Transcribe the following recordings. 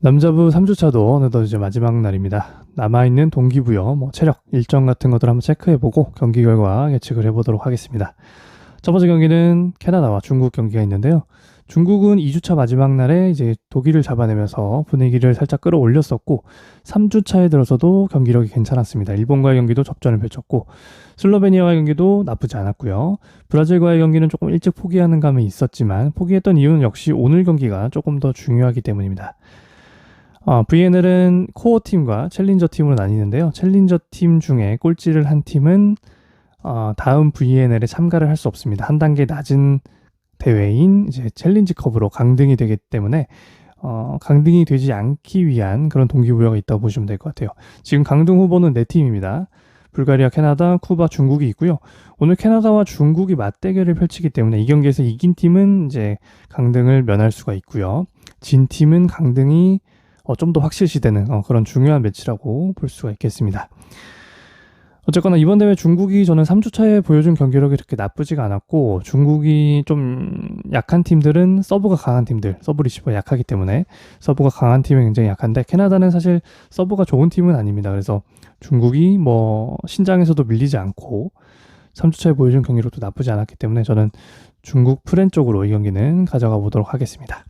남자부 3주차도 어느덧 이제 마지막 날입니다. 남아있는 동기부여, 체력, 일정 같은 것들 한번 체크해보고 경기 결과 예측을 해보도록 하겠습니다. 첫 번째 경기는 캐나다와 중국 경기가 있는데요. 중국은 2주차 마지막 날에 이제 독일을 잡아내면서 분위기를 살짝 끌어올렸었고 3주차에 들어서도 경기력이 괜찮았습니다. 일본과의 경기도 접전을 펼쳤고 슬로베니아와의 경기도 나쁘지 않았고요. 브라질과의 경기는 조금 일찍 포기하는 감이 있었지만 포기했던 이유는 역시 오늘 경기가 조금 더 중요하기 때문입니다. VNL은 코어 팀과 챌린저 팀으로 나뉘는데요. 챌린저 팀 중에 꼴찌를 한 팀은 다음 VNL에 참가를 할 수 없습니다. 한 단계 낮은 대회인 이제 챌린지컵으로 강등이 되기 때문에 강등이 되지 않기 위한 그런 동기부여가 있다고 보시면 될 것 같아요. 지금 강등 후보는 4팀입니다. 불가리아, 캐나다, 쿠바, 중국이 있고요. 오늘 캐나다와 중국이 맞대결을 펼치기 때문에 이 경기에서 이긴 팀은 이제 강등을 면할 수가 있고요. 진 팀은 강등이 좀 더 확실시되는 그런 중요한 매치라고 볼 수가 있겠습니다. 어쨌거나 이번 대회 중국이 저는 3주차에 보여준 경기력이 그렇게 나쁘지가 않았고 중국이 좀 약한 팀들은 서브가 강한 팀들, 서브 리시버가 약하기 때문에 서브가 강한 팀이 굉장히 약한데 캐나다는 사실 서브가 좋은 팀은 아닙니다. 그래서 중국이 신장에서도 밀리지 않고 3주차에 보여준 경기력도 나쁘지 않았기 때문에 저는 중국 프렌 쪽으로 이 경기는 가져가 보도록 하겠습니다.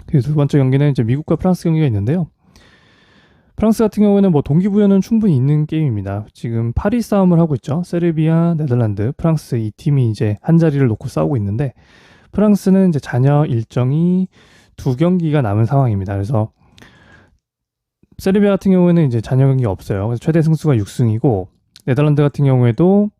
그리고 두 번째 경기는 이제 미국과 프랑스 경기가 있는데요. 프랑스 같은 경우에는 동기부여는 충분히 있는 게임입니다. 지금 8위 싸움을 하고 있죠. 세르비아, 네덜란드, 프랑스 이 팀이 이제 한 자리를 놓고 싸우고 있는데 프랑스는 이제 잔여 일정이 2경기가 남은 상황입니다. 그래서 세르비아 같은 경우에는 이제 잔여 경기가 없어요. 그래서 최대 승수가 6승이고 네덜란드 같은 경우에도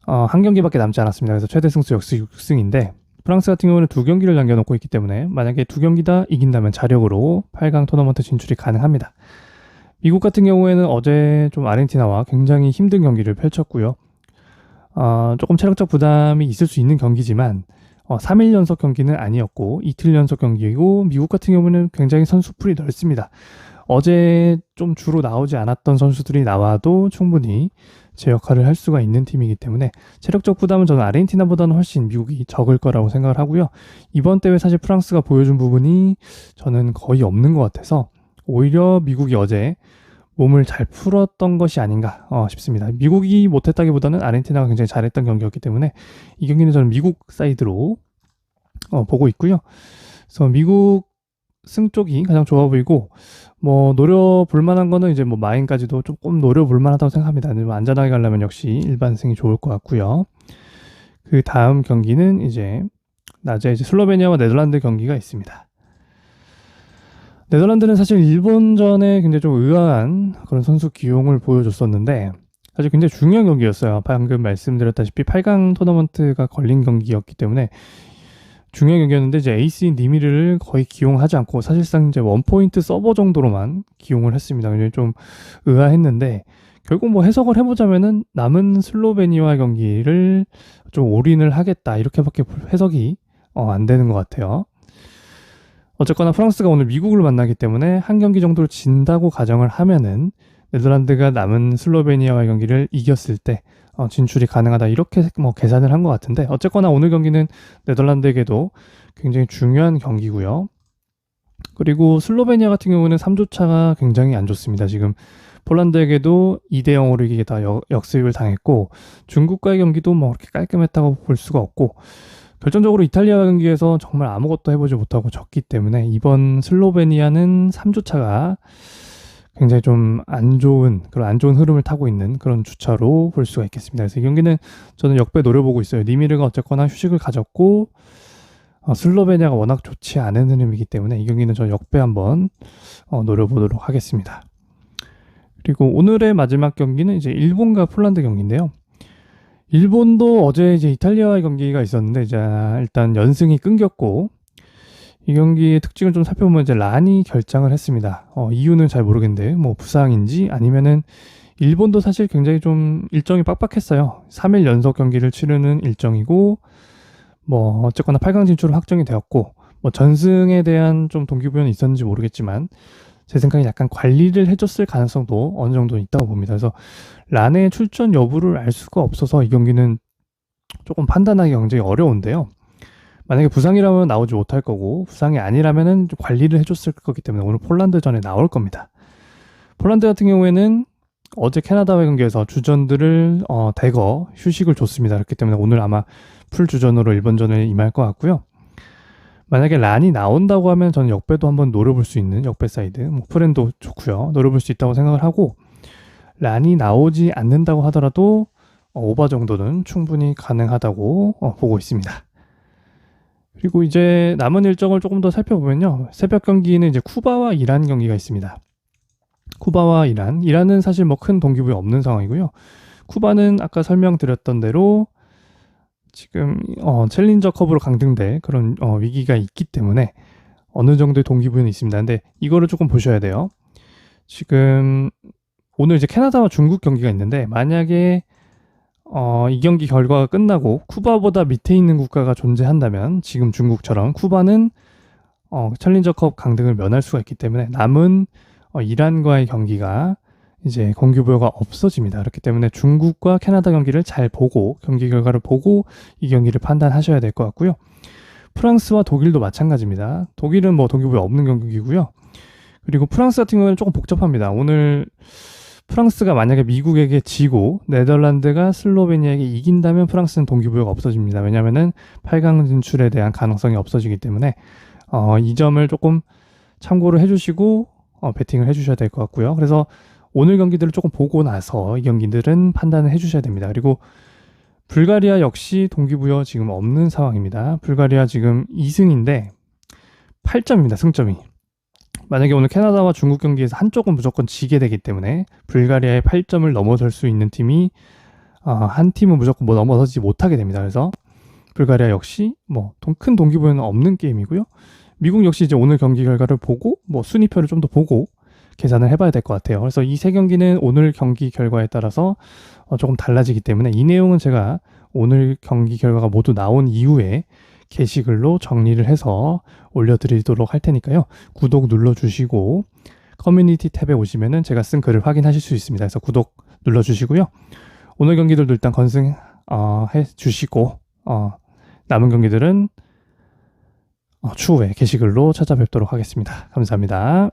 한 경기밖에 남지 않았습니다. 그래서 최대 승수 역시 6승인데 프랑스 같은 경우는 2경기를 남겨놓고 있기 때문에 만약에 2경기 다 이긴다면 자력으로 8강 토너먼트 진출이 가능합니다. 미국 같은 경우에는 어제 좀 아르헨티나와 굉장히 힘든 경기를 펼쳤고요. 조금 체력적 부담이 있을 수 있는 경기지만 3일 연속 경기는 아니었고 이틀 연속 경기이고 미국 같은 경우는 굉장히 선수풀이 넓습니다. 어제 좀 주로 나오지 않았던 선수들이 나와도 충분히 제 역할을 할 수가 있는 팀이기 때문에 체력적 부담은 저는 아르헨티나보다는 훨씬 미국이 적을 거라고 생각을 하고요. 이번 대회 사실 프랑스가 보여준 부분이 저는 거의 없는 것 같아서 오히려 미국이 어제 몸을 잘 풀었던 것이 아닌가 싶습니다. 미국이 못했다기보다는 아르헨티나가 굉장히 잘했던 경기였기 때문에 이 경기는 저는 미국 사이드로 보고 있고요. 그래서 미국 승 쪽이 가장 좋아 보이고 노려볼 만한 거는 이제 마인까지도 조금 노려볼 만하다고 생각합니다. 안전하게 가려면 역시 일반승이 좋을 것 같고요. 그 다음 경기는 이제 낮에 이제 슬로베니아와 네덜란드 경기가 있습니다. 네덜란드는 사실 일본전에 굉장히 좀 의아한 그런 선수 기용을 보여줬었는데 사실 굉장히 중요한 경기였어요. 방금 말씀드렸다시피 8강 토너먼트가 걸린 경기였기 때문에 중요한 경기였는데 이제 에이스인 니미르를 거의 기용하지 않고 사실상 이제 원포인트 서버 정도로만 기용을 했습니다. 굉장히 좀 의아했는데 결국 해석을 해보자면은 남은 슬로베니아 경기를 좀 올인을 하겠다 이렇게밖에 해석이 안 되는 것 같아요. 어쨌거나 프랑스가 오늘 미국을 만나기 때문에 한 경기 정도를 진다고 가정을 하면은 네덜란드가 남은 슬로베니아와의 경기를 이겼을 때 진출이 가능하다 이렇게 계산을 한 것 같은데 어쨌거나 오늘 경기는 네덜란드에게도 굉장히 중요한 경기고요. 그리고 슬로베니아 같은 경우는 3주차가 굉장히 안 좋습니다. 지금 폴란드에게도 2대0으로 이기다 역습을 당했고 중국과의 경기도 그렇게 깔끔했다고 볼 수가 없고 결정적으로 이탈리아 경기에서 정말 아무것도 해보지 못하고 졌기 때문에 이번 슬로베니아는 3주차가 굉장히 좀 안 좋은 흐름을 타고 있는 그런 주차로 볼 수가 있겠습니다. 그래서 이 경기는 저는 역배 노려보고 있어요. 니미르가 어쨌거나 휴식을 가졌고 슬로베니아가 워낙 좋지 않은 흐름이기 때문에 이 경기는 저 역배 한번 노려보도록 하겠습니다. 그리고 오늘의 마지막 경기는 이제 일본과 폴란드 경기인데요. 일본도 어제 이제 이탈리아와의 경기가 있었는데 이제 일단 연승이 끊겼고 이 경기의 특징을 좀 살펴보면 이제 란이 결장을 했습니다. 이유는 잘 모르겠는데 부상인지 아니면은 일본도 사실 굉장히 좀 일정이 빡빡했어요. 3일 연속 경기를 치르는 일정이고 어쨌거나 8강 진출은 확정이 되었고 전승에 대한 좀 동기부여는 있었는지 모르겠지만 제 생각에 약간 관리를 해줬을 가능성도 어느 정도 있다고 봅니다. 그래서 란의 출전 여부를 알 수가 없어서 이 경기는 조금 판단하기 굉장히 어려운데요. 만약에 부상이라면 나오지 못할 거고 부상이 아니라면은 좀 관리를 해줬을 거기 때문에 오늘 폴란드전에 나올 겁니다. 폴란드 같은 경우에는 어제 캐나다와의 경기에서 주전들을 대거 휴식을 줬습니다. 그렇기 때문에 오늘 아마 풀 주전으로 일본전에 임할 것 같고요. 만약에 란이 나온다고 하면 저는 역배도 한번 노려볼 수 있는 역배 사이드, 뭐 프렌도 좋고요. 노려볼 수 있다고 생각을 하고, 란이 나오지 않는다고 하더라도 오버 정도는 충분히 가능하다고 보고 있습니다. 그리고 이제 남은 일정을 조금 더 살펴보면요. 새벽 경기는 이제 쿠바와 이란 경기가 있습니다. 쿠바와 이란은 사실 뭐 큰 동기부여 없는 상황이고요. 쿠바는 아까 설명드렸던 대로 지금 챌린저컵으로 강등될 그런 위기가 있기 때문에 어느 정도의 동기부여는 있습니다. 근데 이거를 조금 보셔야 돼요. 지금 오늘 이제 캐나다와 중국 경기가 있는데 만약에 이 경기 결과가 끝나고 쿠바보다 밑에 있는 국가가 존재한다면 지금 중국처럼 쿠바는 챌린저컵 강등을 면할 수가 있기 때문에 남은 이란과의 경기가 이제 공기부여가 없어집니다. 그렇기 때문에 중국과 캐나다 경기를 잘 보고 경기 결과를 보고 이 경기를 판단하셔야 될 것 같고요. 프랑스와 독일도 마찬가지입니다. 독일은 뭐 동기부여 없는 경기고요. 그리고 프랑스 같은 경우는 조금 복잡합니다. 오늘 프랑스가 만약에 미국에게 지고 네덜란드가 슬로베니아에게 이긴다면 프랑스는 동기부여가 없어집니다. 왜냐하면 8강 진출에 대한 가능성이 없어지기 때문에 이 점을 조금 참고를 해주시고 배팅을 해주셔야 될 것 같고요. 그래서 오늘 경기들을 조금 보고 나서 이 경기들은 판단을 해주셔야 됩니다. 그리고 불가리아 역시 동기부여 지금 없는 상황입니다. 불가리아 지금 2승인데 8점입니다. 승점이. 만약에 오늘 캐나다와 중국 경기에서 한쪽은 무조건 지게 되기 때문에 불가리아의 8점을 넘어설 수 있는 팀이 한 팀은 무조건 넘어서지 못하게 됩니다. 그래서 불가리아 역시 뭐 큰 동기부여는 없는 게임이고요. 미국 역시 이제 오늘 경기 결과를 보고 뭐 순위표를 좀 더 보고 계산을 해봐야 될 것 같아요. 그래서 이 세 경기는 오늘 경기 결과에 따라서 조금 달라지기 때문에 이 내용은 제가 오늘 경기 결과가 모두 나온 이후에 게시글로 정리를 해서 올려드리도록 할 테니까요. 구독 눌러주시고 커뮤니티 탭에 오시면은 제가 쓴 글을 확인하실 수 있습니다. 그래서 구독 눌러주시고요. 오늘 경기들도 일단 건승해 주시고 남은 경기들은 추후에 게시글로 찾아뵙도록 하겠습니다. 감사합니다.